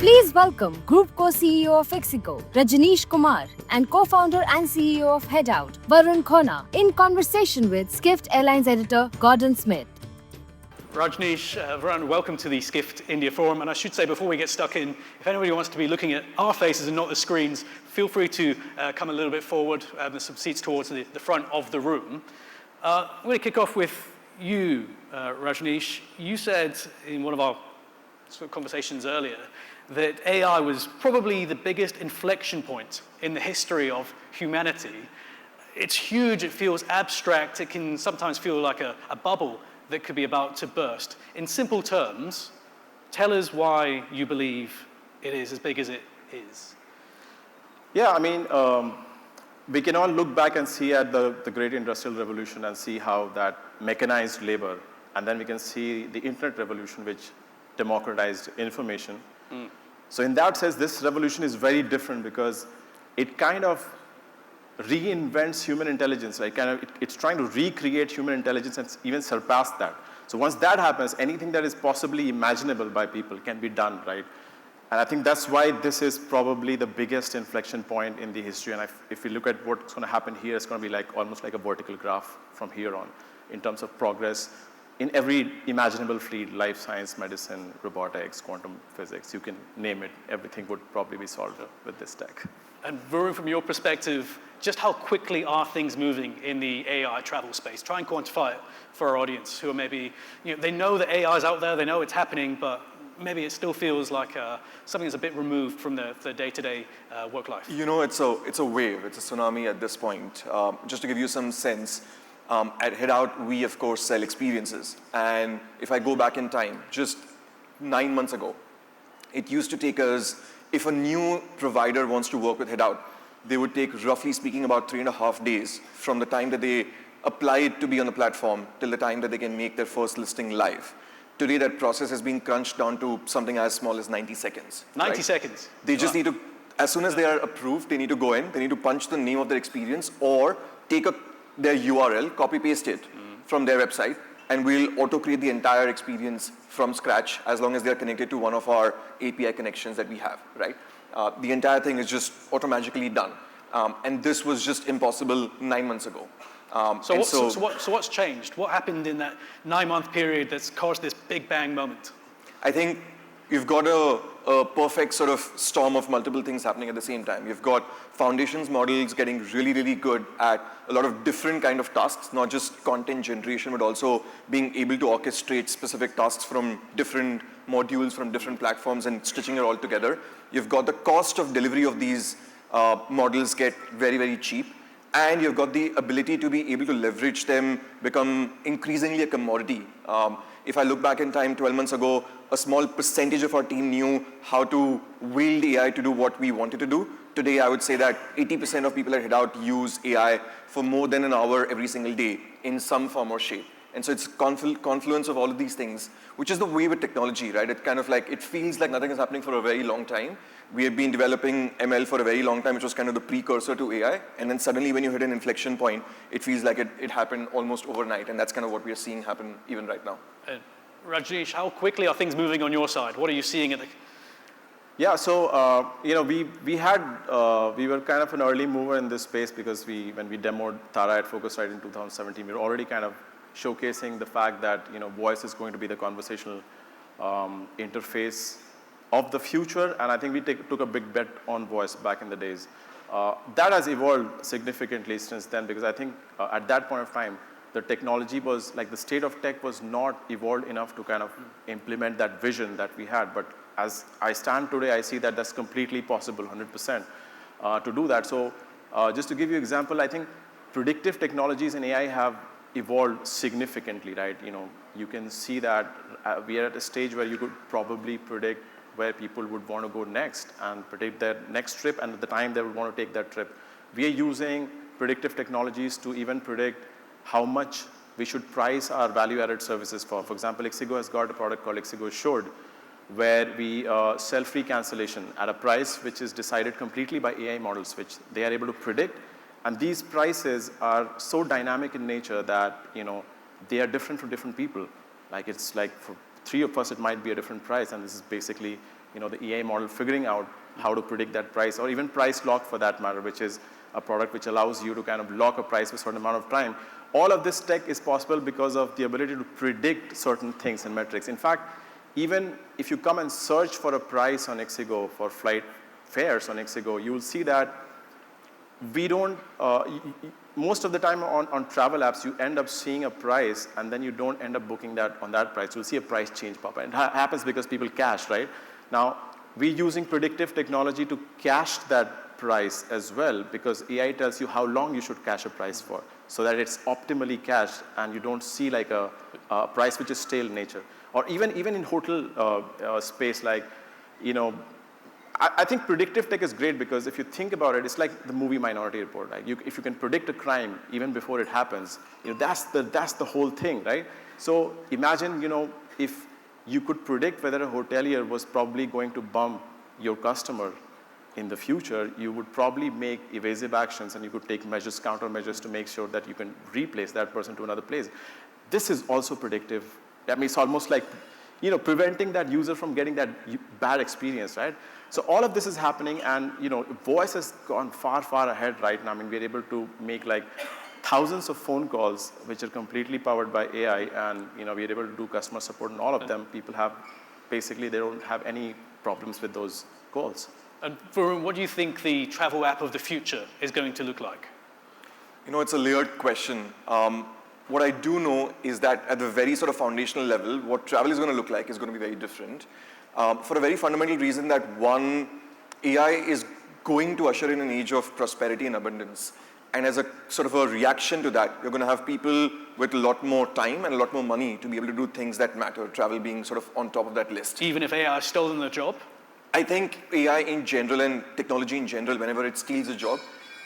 Please welcome Group Co-CEO of Ixigo, Rajnish Kumar, and co-founder and CEO of Headout, Varun Khona, in conversation with Skift Airlines editor Gordon Smith. Rajnish, Varun, welcome to the Skift India Forum. And I should say, before we get stuck in, if anybody wants to be looking at our faces and not the screens, feel free to come a little bit forward. There's some seats towards the front of the room. I'm going to kick off with you, Rajnish. You said in one of our conversations earlier that AI was probably the biggest inflection point in the history of humanity. It's huge, it feels abstract, it can sometimes feel like a bubble that could be about to burst. In simple terms, tell us why you believe it is as big as it is. Yeah, I mean, we can all look back and see at the great industrial revolution and see how that mechanized labor, and then we can see the internet revolution, which democratized information. So in that sense, this revolution is very different because it kind of reinvents human intelligence, right? It's trying to recreate human intelligence and even surpass that. So once that happens, anything that is possibly imaginable by people can be done, right? And I think that's why this is probably the biggest inflection point in the history. And if we look at what's going to happen here, it's going to be like almost like a vertical graph from here on in terms of progress in every imaginable field: life science, medicine, robotics, quantum physics, you can name it. Everything would probably be solved with this tech. And Varun, from your perspective, just how quickly are things moving in the AI travel space? Try and quantify it for our audience who are maybe, they know that AI is out there, they know it's happening, but maybe it still feels like something that's a bit removed from the day-to-day work life. It's a wave, it's a tsunami at this point. Just to give you some sense, at Headout, we of course sell experiences. And if I go back in time, just 9 months ago, it used to take us, if a new provider wants to work with Headout, they would take, roughly speaking, about 3.5 days from the time that they apply to be on the platform till the time that they can make their first listing live. Today, that process has been crunched down to something as small as 90 seconds. 90 seconds? They just need to, as soon as they are approved, they need to go in, they need to punch the name of their experience or take their URL, copy-paste it from their website, and we'll auto-create the entire experience from scratch as long as they're connected to one of our API connections that we have, right? The entire thing is just automatically done. And this was just impossible 9 months ago. So what's changed? What happened in that 9-month period that's caused this big bang moment? I think you've got a perfect sort of storm of multiple things happening at the same time. You've got foundations models getting really, really good at a lot of different kind of tasks, not just content generation, but also being able to orchestrate specific tasks from different modules, from different platforms, and stitching it all together. You've got the cost of delivery of these models get very, very cheap. And you've got the ability to be able to leverage them, become increasingly a commodity. If I look back in time, 12 months ago, a small percentage of our team knew how to wield AI to do what we wanted to do. Today, I would say that 80% of people at Headout use AI for more than an hour every single day in some form or shape. And so it's confluence of all of these things, which is the way with technology, right? It kind of like, it feels like nothing is happening for a very long time. We have been developing ML for a very long time, which was kind of the precursor to AI. And then suddenly when you hit an inflection point, it feels like it happened almost overnight. And that's kind of what we are seeing happen even right now. Rajnish, how quickly are things moving on your side? What are you seeing at the... Yeah, so we were kind of an early mover in this space because when we demoed Tara at Focusrite in 2017, we were already kind of showcasing the fact that voice is going to be the conversational interface of the future, and I think we took a big bet on voice back in the days. That has evolved significantly since then because I think at that point of time, the technology was, like the state of tech was not evolved enough to kind of implement that vision that we had. But as I stand today, I see that that's completely possible, 100% to do that. So just to give you an example, I think predictive technologies in AI have evolved significantly, right? You can see that we are at a stage where you could probably predict where people would want to go next and predict their next trip and the time they would want to take that trip. We are using predictive technologies to even predict how much we should price our value-added services for. For example, Ixigo has got a product called Ixigo Assured, where we sell free cancellation at a price which is decided completely by AI models, which they are able to predict. And these prices are so dynamic in nature that they are different for different people. Like it's like for 3 of us, it might be a different price, and this is basically the EA model figuring out how to predict that price, or even price lock for that matter, which is a product which allows you to kind of lock a price for a certain amount of time. All of this tech is possible because of the ability to predict certain things and metrics. In fact, even if you come and search for a price on Ixigo, for flight fares on Ixigo, you will see that we don't, most of the time on travel apps, you end up seeing a price and then you don't end up booking that on that price. You'll see a price change pop up. And it happens because people cache, right? Now, we're using predictive technology to cache that price as well, because AI tells you how long you should cache a price for, so that it's optimally cached and you don't see like a price which is stale in nature. Or even in hotel space, like, I think predictive tech is great because if you think about it, it's like the movie Minority Report. Right? If you can predict a crime even before it happens, that's the whole thing, right? So imagine, if you could predict whether a hotelier was probably going to bump your customer in the future, you would probably make evasive actions and you could take countermeasures to make sure that you can replace that person to another place. This is also predictive. I mean, it's almost like, preventing that user from getting that bad experience, right? So all of this is happening, and, voice has gone far, far ahead right now. I mean, we're able to make like thousands of phone calls which are completely powered by AI, and, we're able to do customer support on all of them. People they don't have any problems with those calls. And Varun, what do you think the travel app of the future is going to look like? It's a layered question. What I do know is that at the very sort of foundational level, what travel is going to look like is going to be very different. For a very fundamental reason that, one, AI is going to usher in an age of prosperity and abundance. And as a sort of a reaction to that, you're going to have people with a lot more time and a lot more money to be able to do things that matter, travel being sort of on top of that list. Even if AI has stolen their job? I think AI in general and technology in general, whenever it steals a job,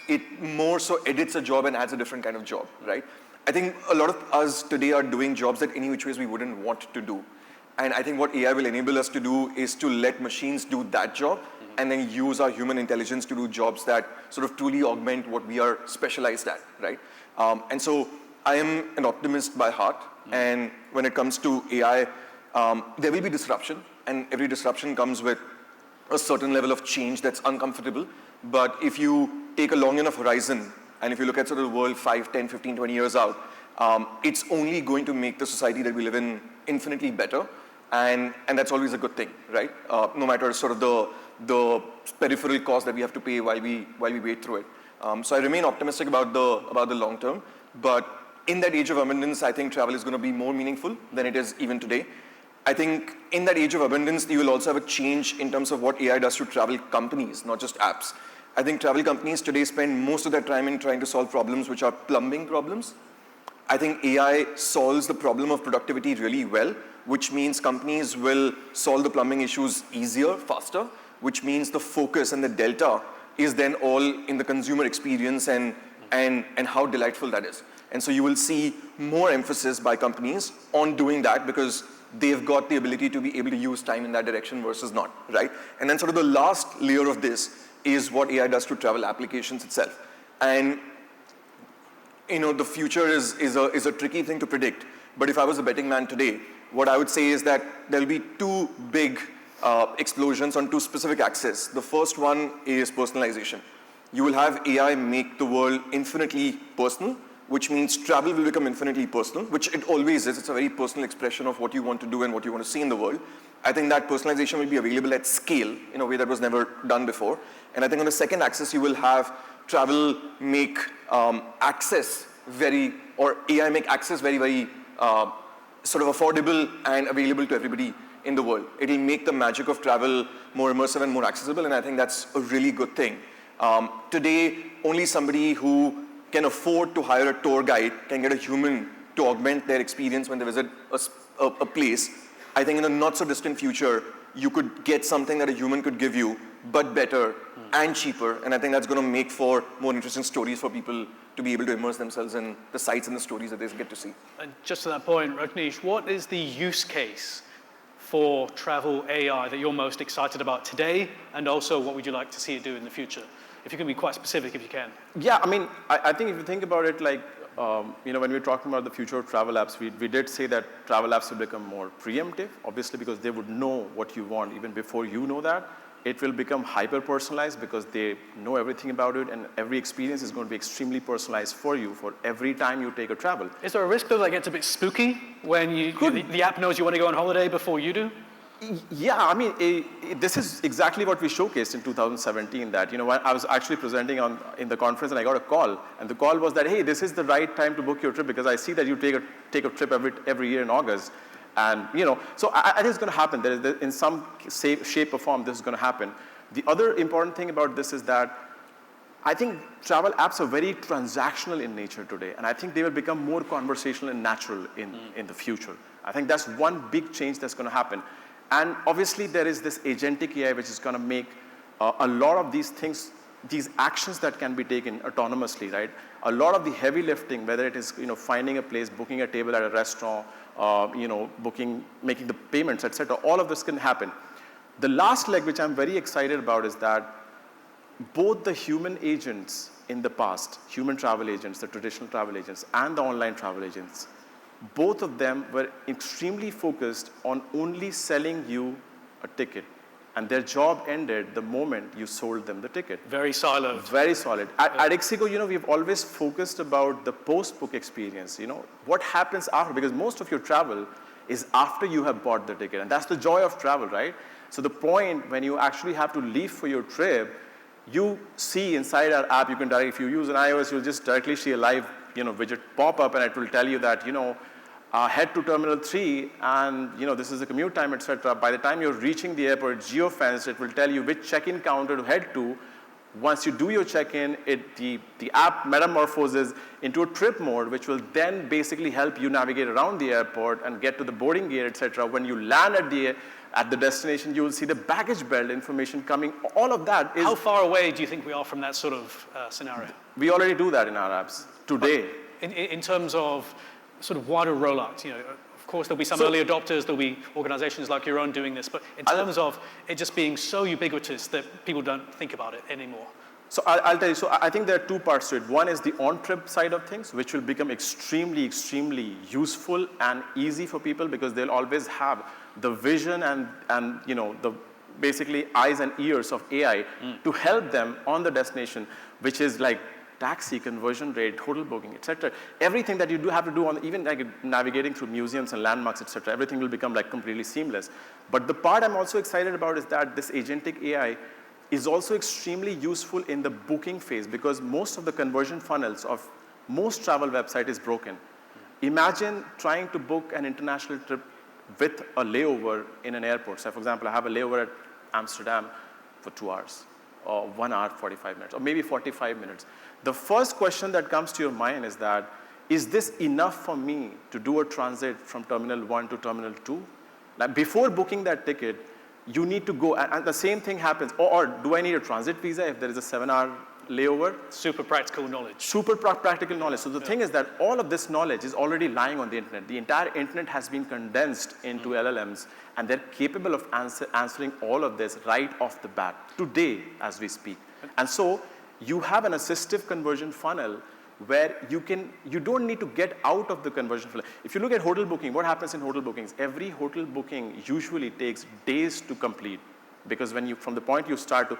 it more so edits a job and adds a different kind of job, right? I think a lot of us today are doing jobs that any which ways we wouldn't want to do. And I think what AI will enable us to do is to let machines do that job and then use our human intelligence to do jobs that sort of truly augment what we are specialized at, right? And so I am an optimist by heart. And when it comes to AI, there will be disruption, and every disruption comes with a certain level of change that's uncomfortable. But if you take a long enough horizon, and if you look at sort of the world 5, 10, 15, 20 years out, it's only going to make the society that we live in infinitely better. And that's always a good thing, right? No matter sort of the peripheral cost that we have to pay while we wait through it. So I remain optimistic about the long term. But in that age of abundance, I think travel is going to be more meaningful than it is even today. I think in that age of abundance, you will also have a change in terms of what AI does to travel companies, not just apps. I think travel companies today spend most of their time in trying to solve problems which are plumbing problems. I think AI solves the problem of productivity really well, which means companies will solve the plumbing issues easier, faster, which means the focus and the delta is then all in the consumer experience and how delightful that is. And so you will see more emphasis by companies on doing that because they've got the ability to be able to use time in that direction versus not, right? And then sort of the last layer of this is what AI does to travel applications itself. And the future is a tricky thing to predict. But if I was a betting man today, what I would say is that there'll be two big explosions on two specific axes. The first one is personalization. You will have AI make the world infinitely personal, which means travel will become infinitely personal, which it always is. It's a very personal expression of what you want to do and what you want to see in the world. I think that personalization will be available at scale in a way that was never done before. And I think on the second axis, you will have travel make AI make access very, very sort of affordable and available to everybody in the world. It'll make the magic of travel more immersive and more accessible, and I think that's a really good thing. Today, only somebody who can afford to hire a tour guide can get a human to augment their experience when they visit a place. I think in a not so distant future, you could get something that a human could give you, but better and cheaper. And I think that's going to make for more interesting stories for people to be able to immerse themselves in the sights and the stories that they get to see. And just to that point, Rajnish, what is the use case for travel AI that you're most excited about today? And also, what would you like to see it do in the future? If you can be quite specific, if you can. Yeah, I mean, I think if you think about it, like when we're talking about the future of travel apps, we did say that travel apps will become more preemptive, obviously because they would know what you want even before you know that. It will become hyper-personalized because they know everything about it, and every experience is going to be extremely personalized for you for every time you take a travel. Is there a risk, though, that gets a bit spooky when the app knows you want to go on holiday before you do? Yeah, I mean, this is exactly what we showcased in 2017, that, I was actually presenting in the conference and I got a call, and the call was that, hey, this is the right time to book your trip because I see that you take a trip every year in August. And, so I think it's going to happen. In some shape or form, this is going to happen. The other important thing about this is that I think travel apps are very transactional in nature today, and I think they will become more conversational and natural in the future. I think that's one big change that's going to happen. And obviously, there is this agentic AI which is going to make a lot of these things, these actions that can be taken autonomously, right? A lot of the heavy lifting, whether it is finding a place, booking a table at a restaurant, booking, making the payments, etc. All of this can happen. The last leg, which I'm very excited about, is that both the human agents in the past, human travel agents, the traditional travel agents, and the online travel agents, both of them were extremely focused on only selling you a ticket. And their job ended the moment you sold them the ticket. Very siloed. Very solid. At Ixigo, we've always focused about the post-book experience. What happens after, because most of your travel is after you have bought the ticket. And that's the joy of travel, right? So the point when you actually have to leave for your trip, you see inside our app, if you use an iOS, you'll just directly see a live widget pop up, and it will tell you that, head to Terminal 3, and this is the commute time, etc. By the time you're reaching the airport, it's geofenced. It will tell you which check-in counter to head to. Once you do your check-in, the app metamorphoses into a trip mode, which will then basically help you navigate around the airport and get to the boarding gate, etc. When you land at the destination, you will see the baggage belt information coming. All of that is... How far away do you think we are from that sort of scenario? We already do that in our apps today. In terms of sort of wider rollout, of course there'll be some early adopters, there'll be organizations like your own doing this, but in terms of it just being so ubiquitous that people don't think about it anymore. So I'll tell you, so I think there are two parts to it. One is the on-trip side of things, which will become extremely, extremely useful and easy for people because they'll always have the vision and the basically eyes and ears of AI to help them on the destination, which is like taxi, conversion rate, hotel booking, etc. Everything that you do have to do even like navigating through museums and landmarks, etc. Everything will become like completely seamless. But the part I'm also excited about is that this agentic AI is also extremely useful in the booking phase because most of the conversion funnels of most travel website is broken. Imagine trying to book an international trip with a layover in an airport. So for example, I have a layover at Amsterdam for 2 hours, or 1 hour, 45 minutes, or maybe 45 minutes. The first question that comes to your mind is that, is this enough for me to do a transit from Terminal 1 to Terminal 2? Now, before booking that ticket, you need to go, and the same thing happens, or do I need a transit visa if there is a 7-hour layover? Super practical knowledge. Super practical knowledge. So the thing is that all of this knowledge is already lying on the internet. The entire internet has been condensed into LLMs, and they're capable of answering all of this right off the bat, today as we speak. And so you have an assistive conversion funnel where you don't need to get out of the conversion funnel. If you look at hotel booking, what happens in hotel bookings? Every hotel booking usually takes days to complete. Because from the point you start to,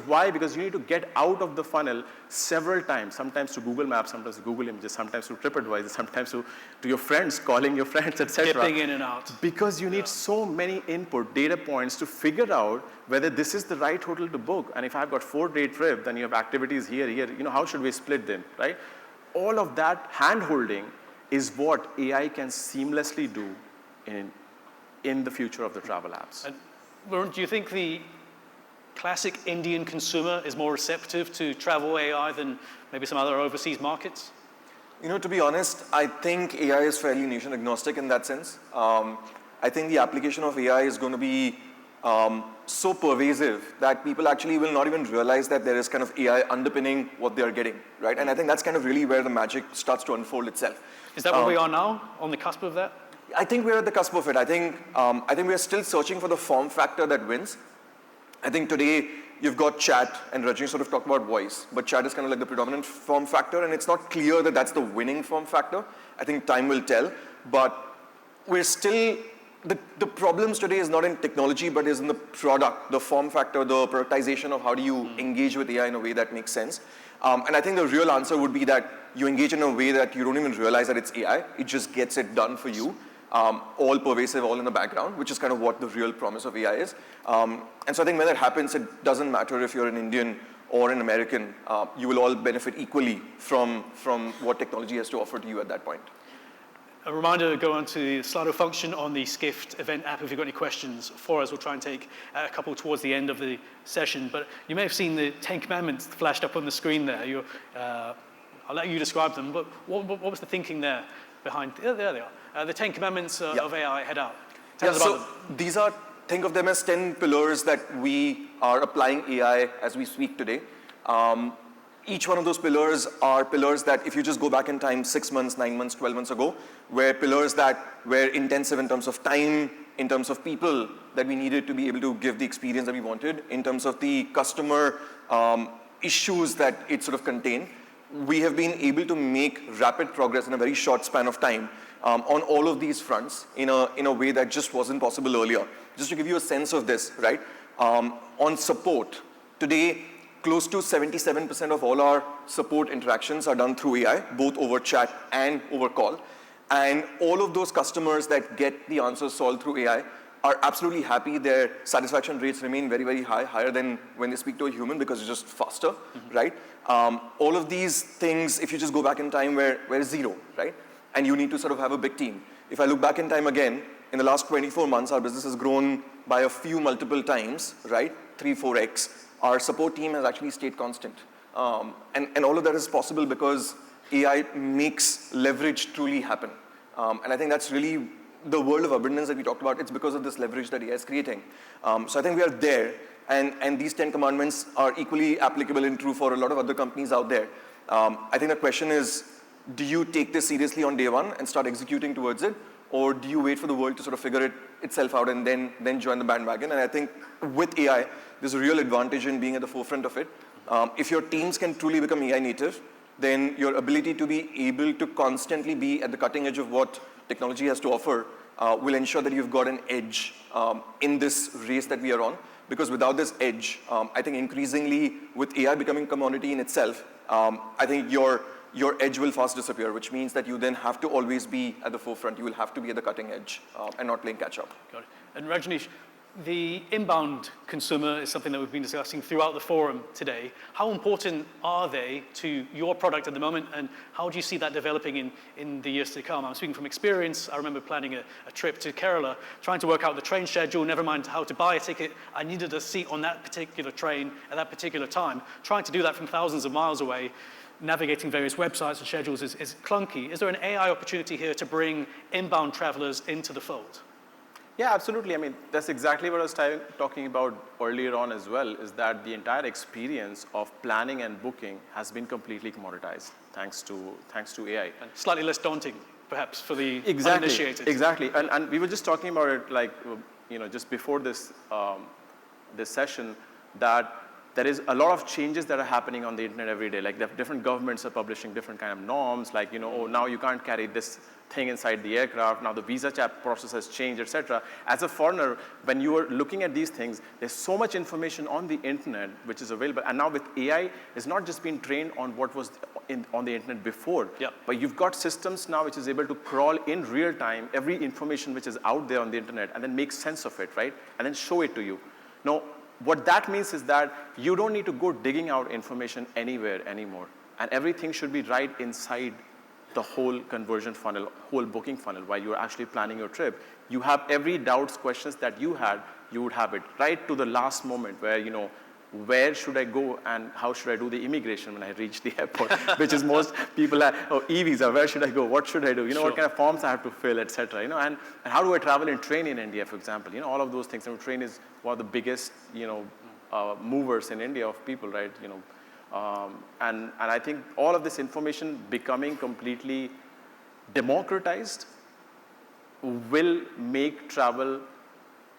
why? Because you need to get out of the funnel several times, sometimes to Google Maps, sometimes to Google Images, sometimes to TripAdvisor, sometimes to your friends, calling your friends, etc. Dipping in and out. Because you need so many input data points to figure out whether this is the right hotel to book. And if I've got 4-day trip, then you have activities here, how should we split them, right? All of that hand-holding is what AI can seamlessly do in the future of the travel apps. Varun, do you think the classic Indian consumer is more receptive to travel AI than maybe some other overseas markets? To be honest, I think AI is fairly nation agnostic in that sense. I think the application of AI is going to be so pervasive that people actually will not even realize that there is kind of AI underpinning what they are getting, right? And I think that's kind of really where the magic starts to unfold itself. Is that where we are now, on the cusp of that? I think we're at the cusp of it. I think we're still searching for the form factor that wins. I think today you've got chat, and Rajnish sort of talked about voice, but chat is kind of like the predominant form factor, and it's not clear that that's the winning form factor. I think time will tell, but we're still, the problems today is not in technology, but is in the product, the form factor, the productization of how do you engage with AI in a way that makes sense. And I think the real answer would be that you engage in a way that you don't even realize that it's AI. It just gets it done for you, all pervasive, all in the background, which is kind of what the real promise of AI is. And so I think when that happens, it doesn't matter if you're an Indian or an American. You will all benefit equally from what technology has to offer to you at that point. A reminder to go onto the Slido function on the Skift event app if you've got any questions for us. We'll try and take a couple towards the end of the session. But you may have seen the 10 Commandments flashed up on the screen there. I'll let you describe them, but what was the thinking there behind? There they are. The 10 Commandments of AI, Headout. Tell us about them. These are, think of them as 10 pillars that we are applying AI as we speak today. Each one of those pillars are pillars that if you just go back in time 6 months, 9 months, 12 months ago, were pillars that were intensive in terms of time, in terms of people that we needed to be able to give the experience that we wanted, in terms of the customer issues that it sort of contained. We have been able to make rapid progress in a very short span of time on all of these fronts in a way that just wasn't possible earlier. Just to give you a sense of this, right? On support, today, close to 77% of all our support interactions are done through AI, both over chat and over call. And all of those customers that get the answers solved through AI are absolutely happy. Their satisfaction rates remain very, very high, higher than when they speak to a human because it's just faster, right? All of these things, if you just go back in time, were zero, right? And you need to sort of have a big team. If I look back in time again, in the last 24 months, our business has grown by a few multiple times, right? 3, 4x. Our support team has actually stayed constant. And all of that is possible because AI makes leverage truly happen. And I think that's really the world of abundance that we talked about. It's because of this leverage that AI is creating. So I think we are there. And these 10 commandments are equally applicable and true for a lot of other companies out there. I think the question is, do you take this seriously on day one and start executing towards it? Or do you wait for the world to sort of figure itself out and then join the bandwagon? And I think with AI, there's a real advantage in being at the forefront of it. If your teams can truly become AI native, then your ability to be able to constantly be at the cutting edge of what technology has to offer will ensure that you've got an edge in this race that we are on. Because without this edge, I think increasingly with AI becoming commodity in itself, I think your edge will fast disappear, which means that you then have to always be at the forefront. You will have to be at the cutting edge and not playing catch up. Got it. And Rajnish, the inbound consumer is something that we've been discussing throughout the forum today. How important are they to your product at the moment, and how do you see that developing in the years to come? I'm speaking from experience. I remember planning a trip to Kerala, trying to work out the train schedule, never mind how to buy a ticket. I needed a seat on that particular train at that particular time. Trying to do that from thousands of miles away, navigating various websites and schedules is clunky. Is there an AI opportunity here to bring inbound travelers into the fold? Yeah, absolutely. I mean, that's exactly what I was talking about earlier on as well, is that the entire experience of planning and booking has been completely commoditized thanks to AI. And slightly less daunting, perhaps, for the uninitiated. Exactly. And we were just talking about it, like, just before this session, that there is a lot of changes that are happening on the internet every day. Like, different governments are publishing different kind of norms, like, oh, now you can't carry this thing inside the aircraft, now the visa check process has changed, etc. As a foreigner, when you are looking at these things, there's so much information on the internet which is available. And now with AI, it's not just been trained on what was on the internet before, but you've got systems now which is able to crawl in real time every information which is out there on the internet and then make sense of it, right? And then show it to you. Now, what that means is that you don't need to go digging out information anywhere anymore. And everything should be right inside the whole conversion funnel, whole booking funnel while you're actually planning your trip. You have every doubts, questions that you had, you would have it right to the last moment where, where should I go and how should I do the immigration when I reach the airport, which is most people are, e-visa, where should I go? What should I do? What kind of forms I have to fill, etc. And how do I travel in train in India, for example? All of those things. And train is one of the biggest, movers in India of people, right? And I think all of this information becoming completely democratized will make travel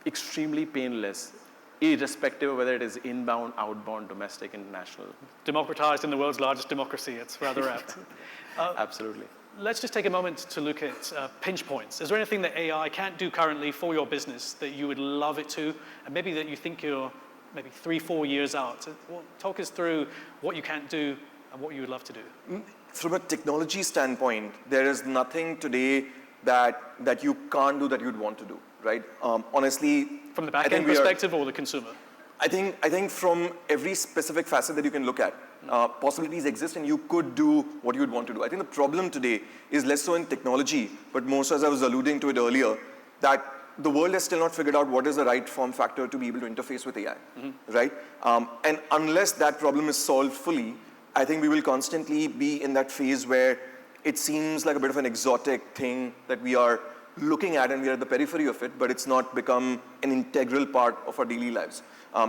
extremely painless. irrespective of whether it is inbound, outbound, domestic, international. Democratized in the world's largest democracy. It's rather apt. Absolutely. Let's just take a moment to look at pinch points. Is there anything that AI can't do currently for your business that you would love it to, and maybe that you think you're maybe 3-4 years out? Well, talk us through what you can't do and what you would love to do. From a technology standpoint, there is nothing today that you can't do that you'd want to do, right? Honestly, From the back-end perspective or the consumer? I think from every specific facet that you can look at, possibilities exist and you could do what you'd want to do. I think the problem today is less so in technology, but more so, as I was alluding to it earlier, that the world has still not figured out what is the right form factor to be able to interface with AI, right? And unless that problem is solved fully, I think we will constantly be in that phase where it seems like a bit of an exotic thing that we are looking at and we are at the periphery of it, but it's not become an integral part of our daily lives.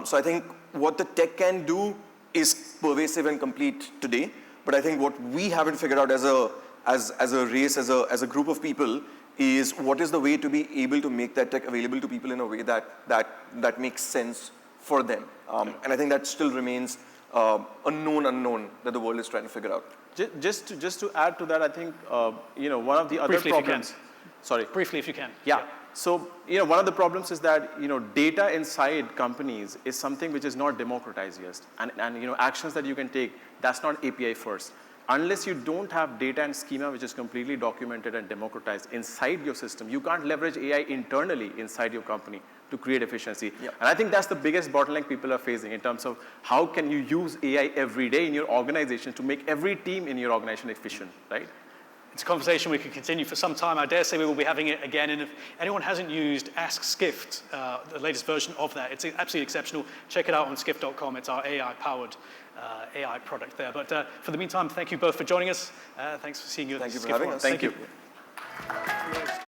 So I think what the tech can do is pervasive and complete today, but I think what we haven't figured out as a race, as a group of people, is what is the way to be able to make that tech available to people in a way that makes sense for them. And I think that still remains unknown that the world is trying to figure out. Just to add to that, I think one of the other Briefly, problems. if you can. Sorry. Briefly, if you can. Yeah. So one of the problems is that data inside companies is something which is not democratized yet, and actions that you can take, that's not API first. Unless you don't have data and schema which is completely documented and democratized inside your system, you can't leverage AI internally inside your company to create efficiency. Yep. And I think that's the biggest bottleneck people are facing in terms of how can you use AI every day in your organization to make every team in your organization efficient, right? It's a conversation we could continue for some time. I dare say we will be having it again. And if anyone hasn't used Ask Skift, the latest version of that, it's absolutely exceptional. Check it out on skift.com. It's our AI-powered AI product there. But for the meantime, thank you both for joining us. Thanks for seeing you. Thank you for Skift having Forum. us. Thank you.